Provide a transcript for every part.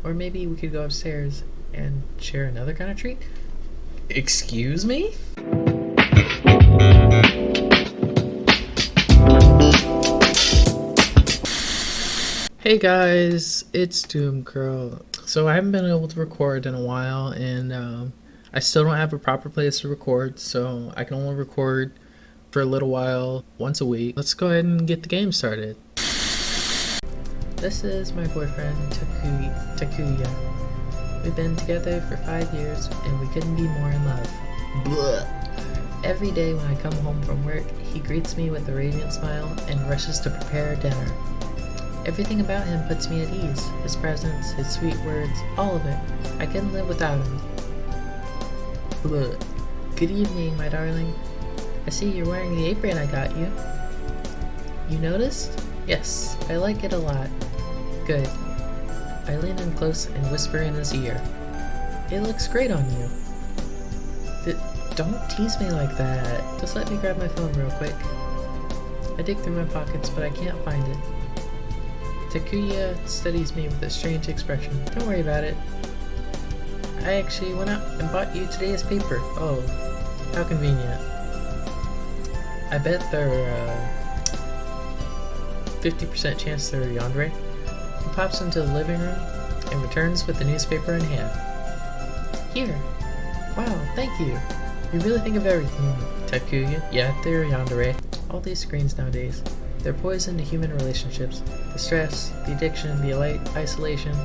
Or maybe we could go upstairs and share another kind of treat? Excuse me? Hey guys, it's Doomgirl. So I haven't been able to record in a while, and I still don't have a proper place to record, so I can only record for a little while, once a week. Let's go ahead and get the game started. This is my boyfriend, Takuya. We've been together for 5 years, and we couldn't be more in love. Blech. Every day when I come home from work, he greets me with a radiant smile and rushes to prepare dinner. Everything about him puts me at ease. His presence, his sweet words, all of it. I couldn't live without him. Blech. Good evening, my darling. I see you're wearing the apron I got you. You noticed? Yes, I like it a lot. Good. I lean in close and whisper in his ear. It looks great on you. Don't tease me like that. Just let me grab my phone real quick. I dig through my pockets, but I can't find it. Takuya studies me with a strange expression. Don't worry about it. I actually went out and bought you today's paper. Oh, how convenient. I bet they're 50% chance they're yandere. He pops into the living room and returns with the newspaper in hand. Here. Wow, thank you. You really think of everything, Takuya. Yeah, they're yandere. All these screens nowadays, they're poison to human relationships. The stress, the addiction, the isolation.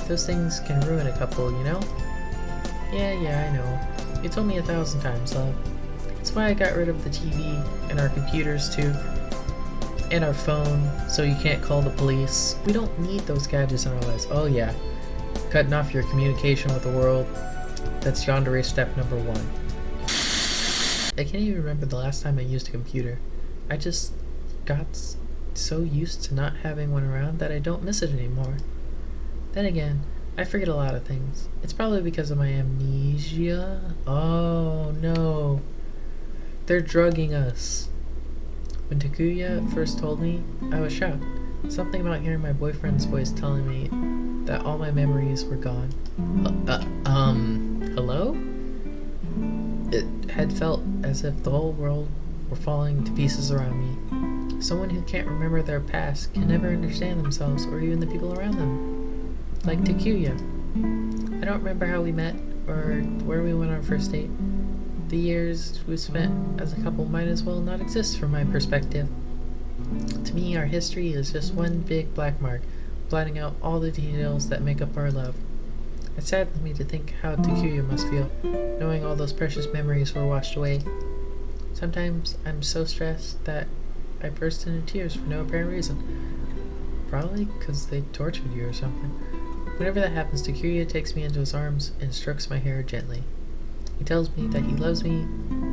Those things can ruin a couple, you know? Yeah, I know. You told me 1,000 times, love. That's why I got rid of the TV and our computers too. And our phone, so you can't call the police. We don't need those gadgets in our lives. Oh yeah, cutting off your communication with the world. That's yandere step number 1. I can't even remember the last time I used a computer. I just got so used to not having one around that I don't miss it anymore. Then again, I forget a lot of things. It's probably because of my amnesia. Oh no, they're drugging us. When Takuya first told me, I was shocked. Something about hearing my boyfriend's voice telling me that all my memories were gone. Hello? It had felt as if the whole world were falling to pieces around me. Someone who can't remember their past can never understand themselves or even the people around them. Like Takuya. I don't remember how we met or where we went on our first date. The years we spent as a couple might as well not exist from my perspective. To me, our history is just one big black mark, blotting out all the details that make up our love. It saddens me to think how Takuya must feel, knowing all those precious memories were washed away. Sometimes I'm so stressed that I burst into tears for no apparent reason. Probably because they tortured you or something. Whenever that happens, Takuya takes me into his arms and strokes my hair gently. He tells me that he loves me,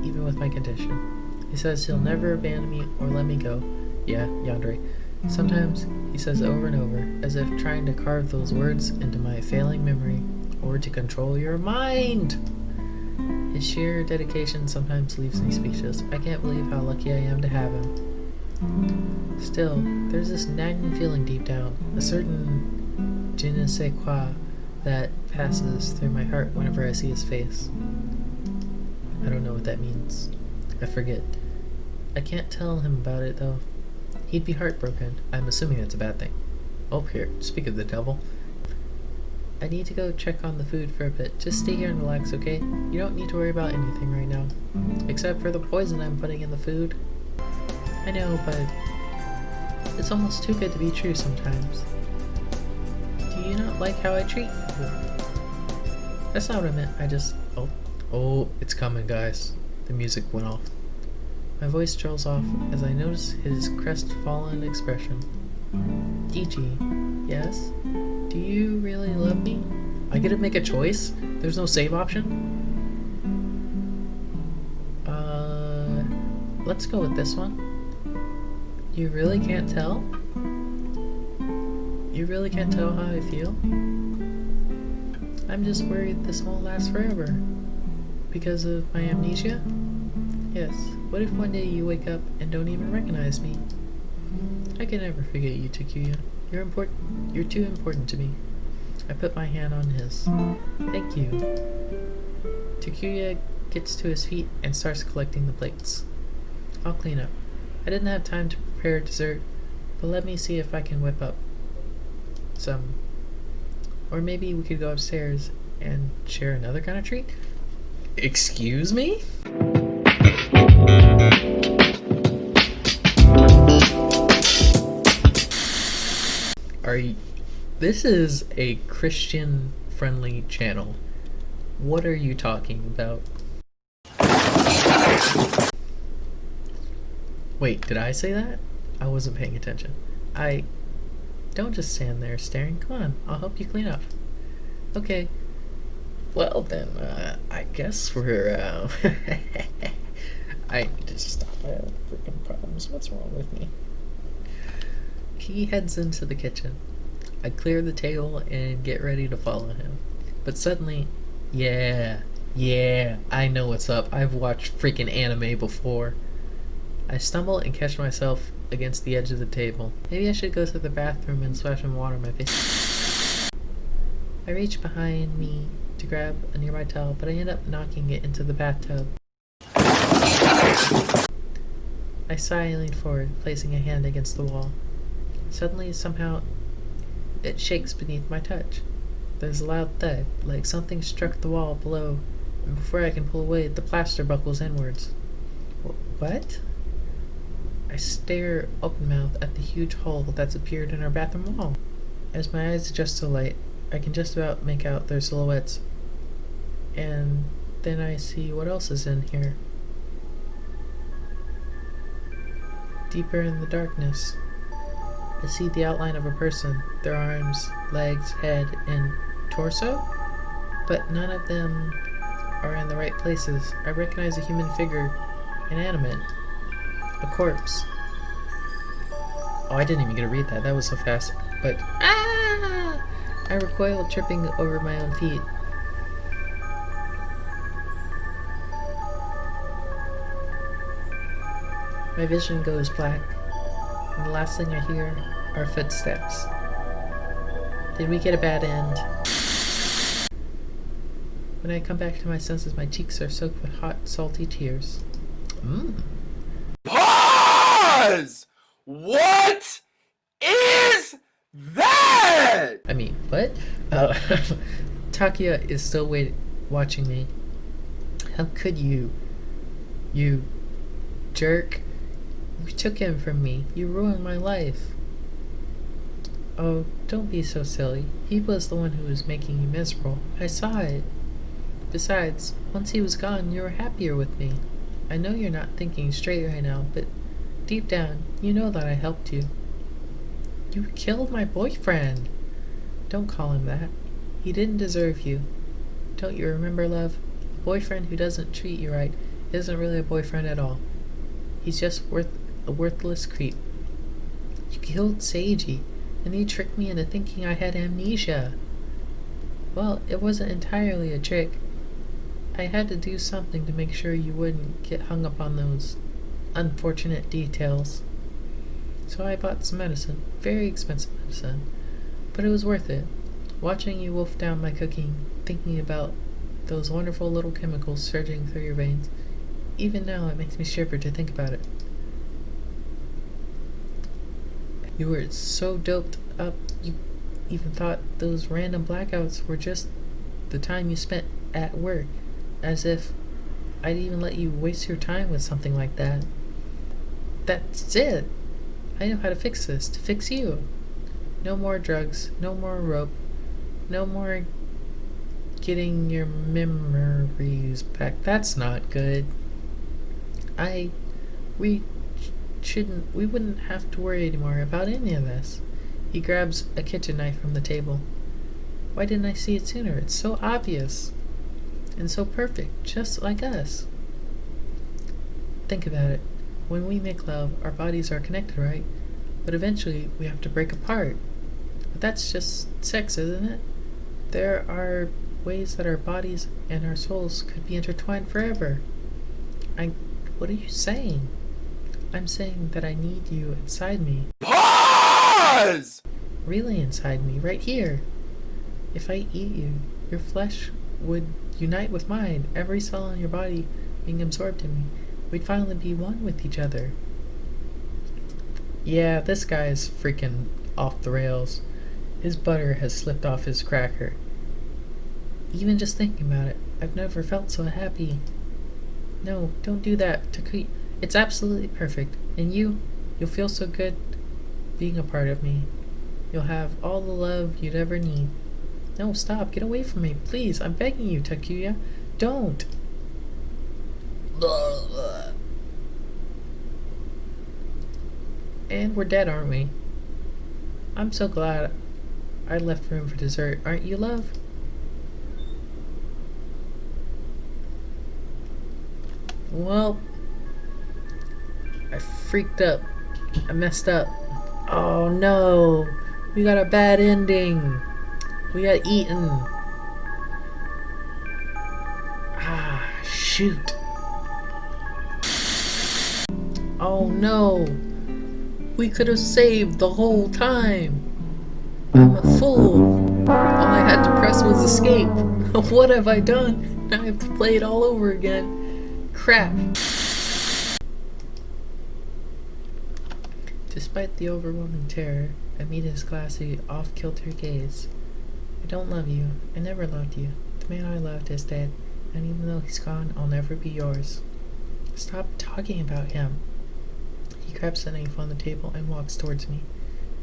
even with my condition. He says he'll never abandon me or let me go. Yeah, yandere. Sometimes he says over and over, as if trying to carve those words into my failing memory, or to control your mind. His sheer dedication sometimes leaves me speechless. I can't believe how lucky I am to have him. Still, there's this nagging feeling deep down, a certain je ne sais quoi that passes through my heart whenever I see his face. I don't know what that means. I forget. I can't tell him about it, though. He'd be heartbroken. I'm assuming that's a bad thing. Oh, here. Speak of the devil. I need to go check on the food for a bit. Just stay here and relax, okay? You don't need to worry about anything right now. Except for the poison I'm putting in the food. I know, but it's almost too good to be true sometimes. Do you not like how I treat you? That's not what I meant. I just... Oh, it's coming, guys. The music went off. My voice trails off as I notice his crestfallen expression. DG, yes? Do you really love me? I get to make a choice? There's no save option? Let's go with this one. You really can't tell? You really can't tell how I feel? I'm just worried this won't last forever. Because of my amnesia? Yes. What if one day you wake up and don't even recognize me? I can never forget you, Takuya. You're too important to me. I put my hand on his. Thank you. Takuya gets to his feet and starts collecting the plates. I'll clean up. I didn't have time to prepare dessert, but let me see if I can whip up some. Or maybe we could go upstairs and share another kind of treat? Excuse me? This is a Christian-friendly channel. What are you talking about? Wait, did I say that? I wasn't paying attention. Don't just stand there staring. Come on, I'll help you clean up. Okay. Well then, I guess we're, I need to stop my freaking problems. What's wrong with me? He heads into the kitchen. I clear the table and get ready to follow him. But suddenly, yeah, I know what's up. I've watched freaking anime before. I stumble and catch myself against the edge of the table. Maybe I should go to the bathroom and splash some water on my face. I reach behind me to grab a nearby towel, but I end up knocking it into the bathtub. I sigh and lean forward, placing a hand against the wall. Suddenly, somehow, it shakes beneath my touch. There's a loud thud, like something struck the wall below, and before I can pull away, the plaster buckles inwards. What? I stare open-mouthed at the huge hole that's appeared in our bathroom wall. As my eyes adjust to light, I can just about make out their silhouettes. And then I see what else is in here. Deeper in the darkness, I see the outline of a person, their arms, legs, head, and torso, but none of them are in the right places. I recognize a human figure, inanimate, a corpse. Oh, I didn't even get to read that. That was so fast. But I recoil, tripping over my own feet. My vision goes black, and the last thing I hear are footsteps. Did we get a bad end? When I come back to my senses, my cheeks are soaked with hot, salty tears. Pause! What is that? I mean, what? Takuya is still watching me. How could you? You jerk. You took him from me. You ruined my life. Oh, don't be so silly. He was the one who was making you miserable. I saw it. Besides, once he was gone, you were happier with me. I know you're not thinking straight right now, but deep down, you know that I helped you. You killed my boyfriend. Don't call him that. He didn't deserve you. Don't you remember, love? A boyfriend who doesn't treat you right isn't really a boyfriend at all. He's just a worthless creep. You killed Seiji, and you tricked me into thinking I had amnesia. Well, it wasn't entirely a trick. I had to do something to make sure you wouldn't get hung up on those unfortunate details. So I bought some medicine, very expensive medicine, but it was worth it. Watching you wolf down my cooking, thinking about those wonderful little chemicals surging through your veins, even now it makes me shiver to think about it. You were so doped up, you even thought those random blackouts were just the time you spent at work, as if I'd even let you waste your time with something like that. That's it! I know how to fix this, to fix you. No more drugs, no more rope, no more getting your memories back. That's not good. We wouldn't have to worry anymore about any of this. He grabs a kitchen knife from the table. Why didn't I see it sooner? It's so obvious. And so perfect, just like us. Think about it. When we make love, our bodies are connected, right? But eventually, we have to break apart. But that's just sex, isn't it? There are ways that our bodies and our souls could be intertwined forever. What are you saying? I'm saying that I need you inside me. Pause! Really inside me, right here. If I eat you, your flesh would unite with mine, every cell in your body being absorbed in me. We'd finally be one with each other. Yeah, this guy is freaking off the rails. His butter has slipped off his cracker. Even just thinking about it, I've never felt so happy. No, don't do that, Takuya. It's absolutely perfect. And you'll feel so good being a part of me. You'll have all the love you'd ever need. No, stop. Get away from me. Please, I'm begging you, Takuya. Don't. And we're dead, aren't we? I'm so glad I left room for dessert. Aren't you, love? Well, I freaked up. I messed up. Oh no! We got a bad ending. We got eaten. Ah, shoot. Oh no! We could have saved the whole time. I'm a fool. All I had to press was escape. What have I done? Now I have to play it all over again. Crap. Despite the overwhelming terror, I meet his glassy, off-kilter gaze. I don't love you. I never loved you. The man I loved is dead, and even though he's gone, I'll never be yours. Stop talking about him. He grabs the knife on the table and walks towards me.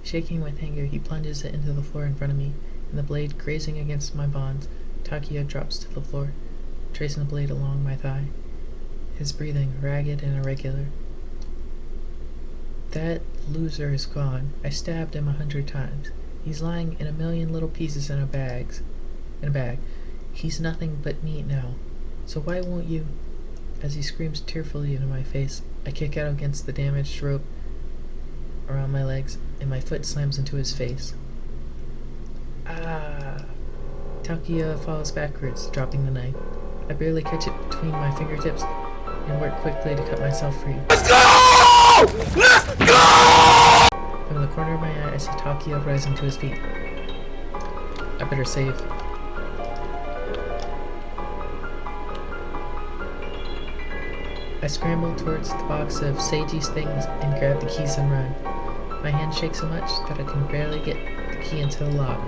Shaking with anger, he plunges it into the floor in front of me, and the blade grazing against my bonds, Takuya drops to the floor, tracing the blade along my thigh. His breathing ragged and irregular. That loser is gone. I stabbed him 100 times. He's lying in a million little pieces in a bag. He's nothing but meat now. So why won't you? As he screams tearfully into my face, I kick out against the damaged rope around my legs, and my foot slams into his face. Ah! Takuya falls backwards, dropping the knife. I barely catch it between my fingertips and work quickly to cut myself free. Let's go! Let's go! From the corner of my eye, I see Takuya rising to his feet. I better save. I scramble towards the box of Seiji's things and grab the keys and run. My hand shakes so much that I can barely get the key into the lock.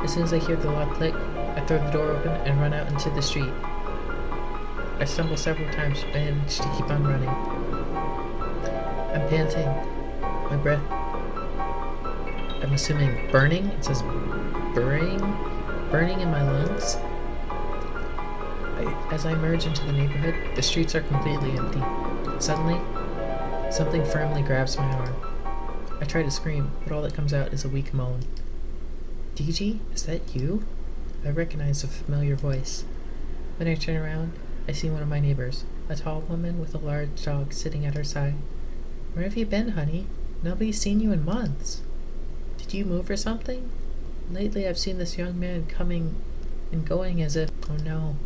As soon as I hear the lock click, I throw the door open and run out into the street. I stumble several times but manage to keep on running. I'm panting. My breath, I'm assuming burning? It says burning in my lungs. As I emerge into the neighborhood, the streets are completely empty. Suddenly, something firmly grabs my arm. I try to scream, but all that comes out is a weak moan. DG, is that you? I recognize a familiar voice. When I turn around, I see one of my neighbors, a tall woman with a large dog sitting at her side. Where have you been, honey? Nobody's seen you in months. Did you move or something? Lately I've seen this young man coming and going as if... Oh no.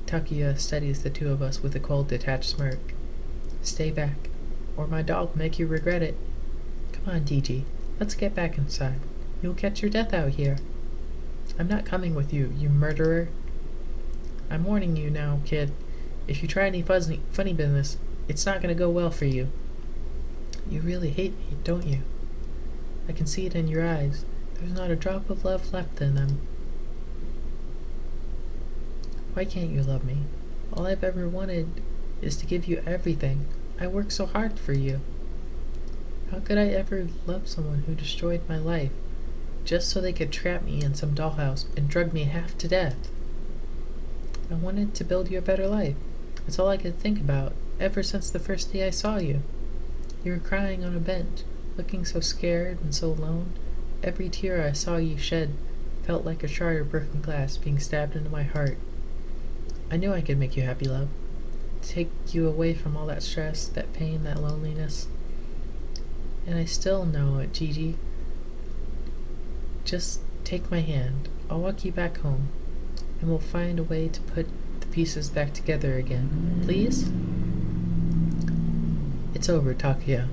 Takuya steadies the two of us with a cold, detached smirk. Stay back, or my dog will make you regret it. Come on, DG. Let's get back inside. You'll catch your death out here. I'm not coming with you, you murderer. I'm warning you now, kid. If you try any funny business, it's not gonna go well for you. You really hate me, don't you? I can see it in your eyes. There's not a drop of love left in them. Why can't you love me? All I've ever wanted is to give you everything. I worked so hard for you. How could I ever love someone who destroyed my life just so they could trap me in some dollhouse and drug me half to death? I wanted to build you a better life. It's all I could think about ever since the first day I saw you. You were crying on a bench, looking so scared and so alone. Every tear I saw you shed felt like a shard of broken glass being stabbed into my heart. I knew I could make you happy, love. Take you away from all that stress, that pain, that loneliness. And I still know it, Gigi. Just take my hand. I'll walk you back home, and we'll find a way to put the pieces back together again. Please? It's over, Takuya.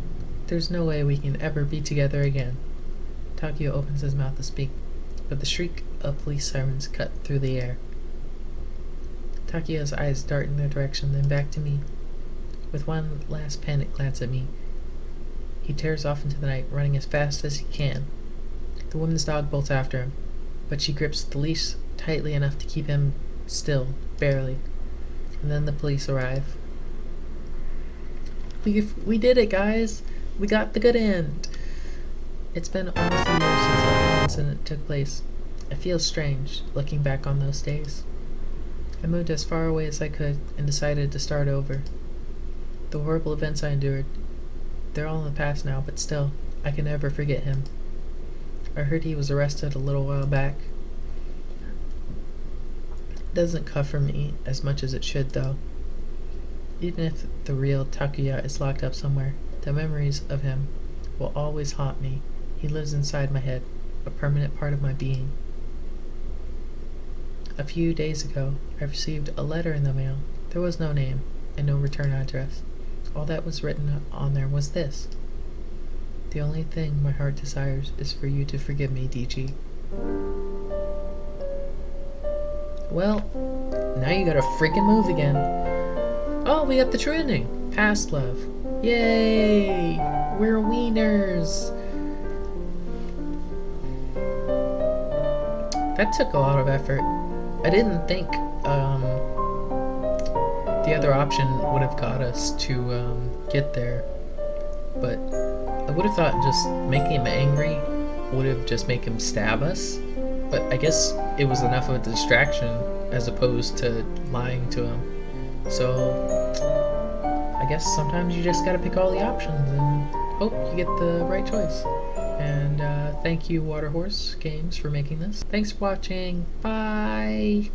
There's no way we can ever be together again. Takuya opens his mouth to speak, but the shriek of police sirens cut through the air. Takuya's eyes dart in their direction, then back to me. With one last panic glance at me, he tears off into the night, running as fast as he can. The woman's dog bolts after him, but she grips the leash tightly enough to keep him still, barely. And then the police arrive. We did it, guys! We got the good end! It's been almost a year since that incident took place. I feel strange, looking back on those days. I moved as far away as I could and decided to start over. The horrible events I endured, they're all in the past now, but still, I can never forget him. I heard he was arrested a little while back. It doesn't cover me as much as it should, though. Even if the real Takuya is locked up somewhere, the memories of him will always haunt me. He lives inside my head, a permanent part of my being. A few days ago, I received a letter in the mail. There was no name and no return address. All that was written on there was this: "The only thing my heart desires is for you to forgive me, DG." Well, now you gotta freaking move again. Oh, we got the true ending. Past love. Yay! We're wieners! That took a lot of effort. I didn't think the other option would have got us to get there, but I would have thought just making him angry would have just made him stab us, but I guess it was enough of a distraction as opposed to lying to him. So I guess sometimes you just gotta pick all the options and hope you get the right choice. And thank you, Waterhorse Games, for making this. Thanks for watching. Bye!